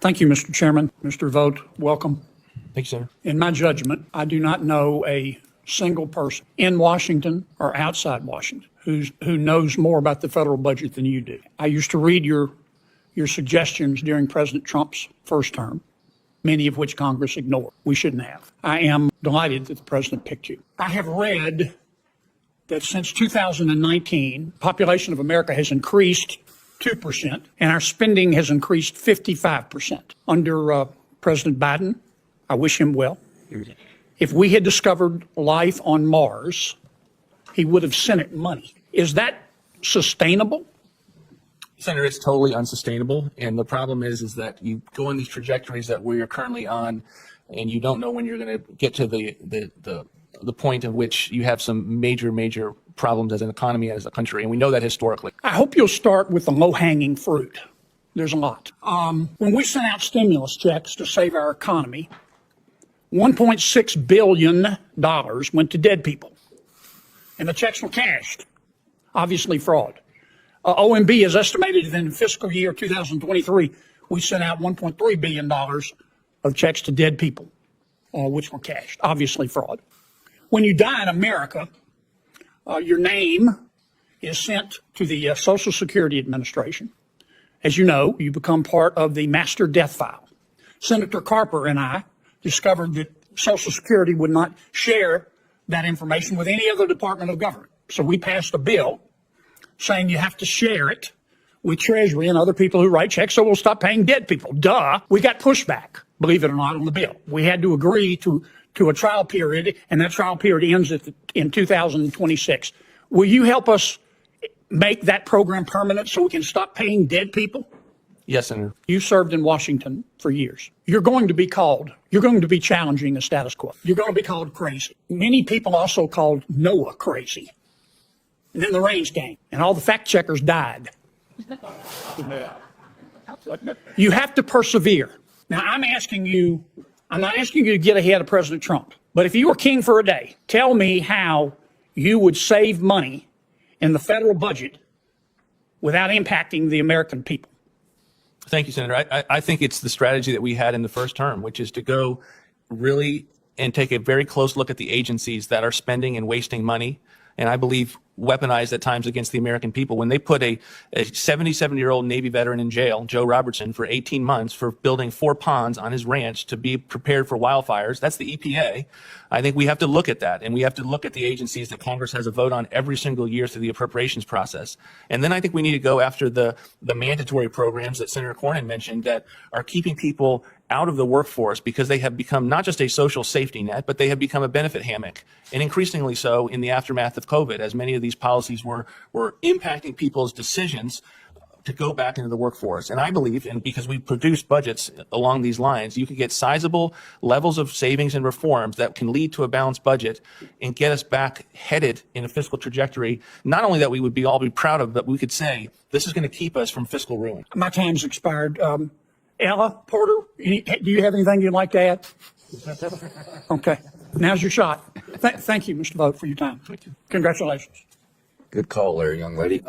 Thank you, Mr. Chairman. Mr. Vogt, welcome. Thank you, sir. In my judgment, I do not know a single person in Washington or outside Washington who knows more about the federal budget than you do. I used to read your suggestions during President Trump's first term, many of which Congress ignored. We shouldn't have. I am delighted that the president picked you. I have read that since 2019, the population of America has increased 2%, and our spending has increased 55%. Under President Biden, I wish him well. If we had discovered life on Mars, he would have sent it money. Is that sustainable? Senator, it's totally unsustainable. And the problem is that you go on these trajectories that we are currently on, and you don't know when you're going to get to the point at which you have some major problems as an economy, as a country. And we know that historically. I hope you'll start with the low-hanging fruit. There's a lot. When we sent out stimulus checks to save our economy, $1.6 billion went to dead people. And the checks were cashed. Obviously fraud. OMB has estimated that in fiscal year 2023, we sent out $1.3 billion of checks to dead people, which were cashed. Obviously fraud. When you die in America, your name is sent to the Social Security Administration. As you know, you become part of the master death file. Senator Carper and I discovered that Social Security would not share that information with any other department of government. So we passed a bill saying you have to share it with Treasury and other people who write checks, so we'll stop paying dead people. Duh. We got pushback, believe it or not, on the bill. We had to agree to a trial period, and that trial period ends in 2026. Will you help us make that program permanent so we can stop paying dead people? Yes, Senator. You served in Washington for years. You're going to be challenging the status quo. You're going to be called crazy. Many people also called Noah crazy. And then the rains came, and all the fact checkers died. You have to persevere. Now, I'm not asking you to get ahead of President Trump. But if you were king for a day, tell me how you would save money in the federal budget without impacting the American people. Thank you, Senator. I think it's the strategy that we had in the first term, which is to go really and take a very close look at the agencies that are spending and wasting money, and I believe weaponized at times against the American people. When they put a 77-year-old Navy veteran in jail, Joe Robertson, for 18 months for building 4 ponds on his ranch to be prepared for wildfires, that's the EPA. I think we have to look at that, and we have to look at the agencies that Congress has a vote on every single year through the appropriations process. And then I think we need to go after the mandatory programs that Senator Cornyn mentioned that are keeping people out of the workforce because they have become not just a social safety net, but they have become a benefit hammock, and increasingly so in the aftermath of COVID, as many of these policies were impacting people's decisions to go back into the workforce. And I believe, and because we produced budgets along these lines, you can get sizable levels of savings and reforms that can lead to a balanced budget and get us back headed in a fiscal trajectory, not only that we would all be proud of, but we could say this is going to keep us from fiscal ruin. My time's expired. Ella Porter, do you have anything you'd like to add? Okay, now's your shot. Thank you, Mr. Vogt, for your time. Thank you. Congratulations. Good call there, young lady.